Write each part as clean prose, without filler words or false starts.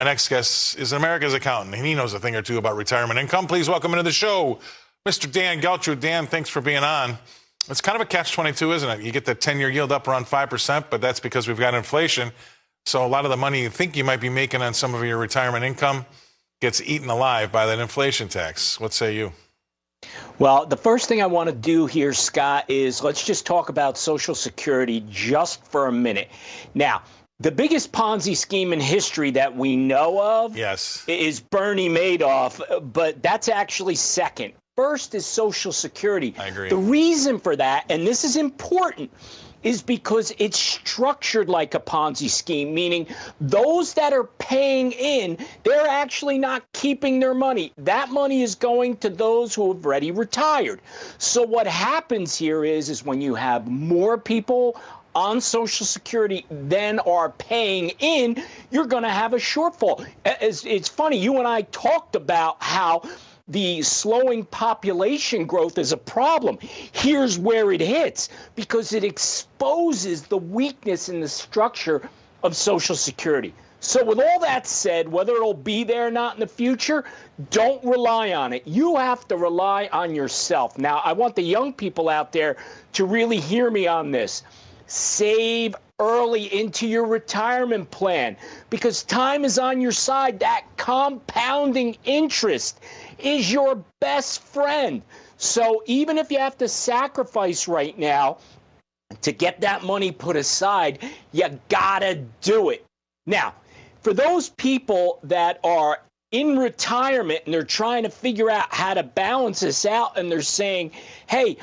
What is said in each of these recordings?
Our next guest is America's accountant, and he knows a thing or two about retirement income. Please welcome into the show, Mr. Dan Geltrude. Dan, thanks for being on. It's kind of a catch-22, isn't it? You get the 10-year yield up around 5%, but that's because we've got inflation. So a lot of the money you think you might be making on some of your retirement income gets eaten alive by that inflation tax. What say you? Well, the first thing I want to do here, Scott, is let's just talk about Social Security just for a minute. Now, the biggest Ponzi scheme in history that we know of is Bernie Madoff, but that's actually second. First is Social Security. I agree. The reason for that, and this is important, is because it's structured like a Ponzi scheme, meaning those that are paying in, they're actually not keeping their money. That money is going to those who have already retired. So what happens here is when you have more people on Social Security than are paying in, you're going to have a shortfall. It's funny, you and I talked about how the slowing population growth is a problem. Here's where it hits, because it exposes the weakness in the structure of Social Security. So with all that said, whether it'll be there or not in the future, don't rely on it. You have to rely on yourself. Now, I want the young people out there to really hear me on this. Save early into your retirement plan, because time is on your side. That compounding interest is your best friend. So even if you have to sacrifice right now to get that money put aside, you gotta do it. Now, for those people that are in retirement and they're trying to figure out how to balance this out, and they're saying, hey,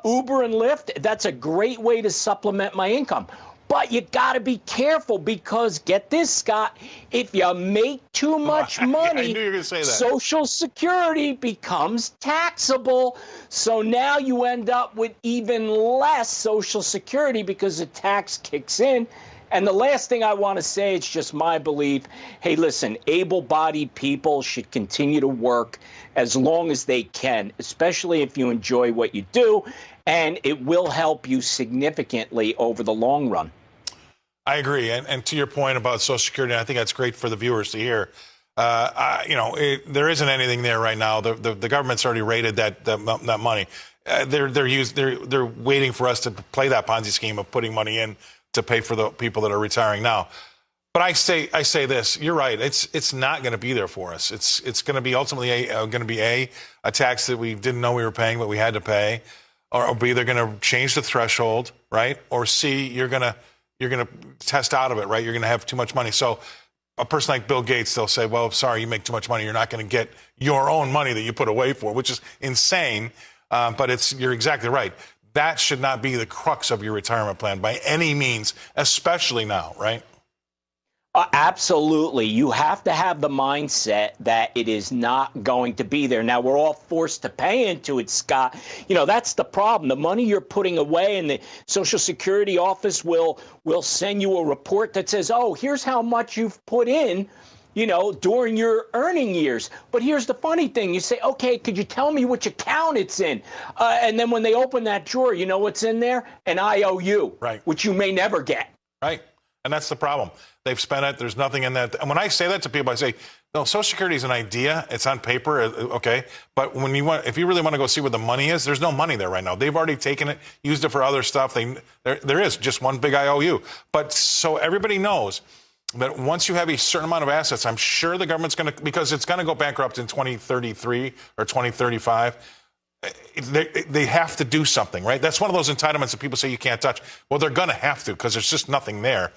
Uber and Lyft, that's a great way to supplement my income. But you got to be careful, because get this, Scott, if you make too much money, I knew you were gonna say that. Social Security becomes taxable. So now you end up with even less Social Security because the tax kicks in. And the last thing I want to say, it's just my belief. Hey, listen, able-bodied people should continue to work as long as they can, especially if you enjoy what you do, and it will help you significantly over the long run. I agree. And to your point about Social Security, I think that's great for the viewers to hear. There isn't anything there right now. The government's already rated that money. They're waiting for us to play that Ponzi scheme of putting money in to pay for the people that are retiring now. But I say this, you're right. It's not going to be there for us. It's going to be ultimately a tax that we didn't know we were paying, but we had to pay, or B, they're going to change the threshold, right? Or C, you're going to test out of it, right? You're going to have too much money. So a person like Bill Gates, they'll say, well, sorry, you make too much money. You're not going to get your own money that you put away for, which is insane. But you're exactly right. That should not be the crux of your retirement plan by any means, especially now, right? Absolutely. You have to have the mindset that it is not going to be there. Now, we're all forced to pay into it, Scott. You know, that's the problem. The money you're putting away, and the Social Security office will send you a report that says, oh, here's how much you've put in, you know, during your earning years. But here's the funny thing. You say, okay, could you tell me which account it's in? And then when they open that drawer, you know what's in there? An IOU, right, which you may never get. Right. And that's the problem. They've spent it. There's nothing in that. And when I say that to people, I say, no, Social Security is an idea. It's on paper. Okay. But if you really want to go see where the money is, there's no money there right now. They've already taken it, used it for other stuff. There is just one big IOU. But so everybody knows that once you have a certain amount of assets, I'm sure the government's going to, because it's going to go bankrupt in 2033 or 2035. They have to do something, right? That's one of those entitlements that people say you can't touch. Well, they're going to have to, because there's just nothing there.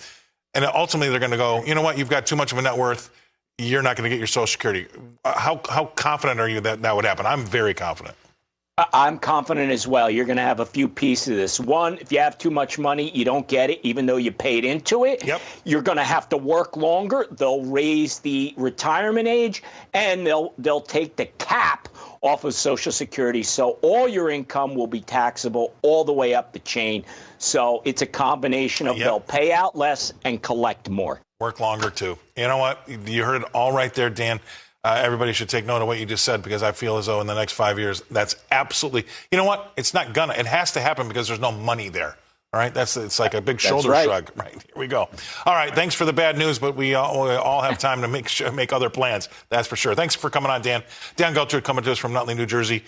And ultimately, they're going to go, you know what? You've got too much of a net worth. You're not going to get your Social Security. How confident are you that would happen? I'm very confident. I'm confident as well. You're going to have a few pieces of this. One, if you have too much money, you don't get it, even though you paid into it. Yep. You're going to have to work longer. They'll raise the retirement age, and they'll take the cap off of Social Security. So all your income will be taxable all the way up the chain. So it's a combination of they'll pay out less and collect more. Work longer, too. You know what? You heard it all right there, Dan. Everybody should take note of what you just said, because I feel as though in the next 5 years, that's absolutely, you know what? It's not gonna. It has to happen because there's no money there. All right, it's like a big shoulder right. shrug. Right, here we go. All right, thanks for the bad news, but we all have time to make other plans. That's for sure. Thanks for coming on, Dan. Dan Geltrude coming to us from Nutley, New Jersey.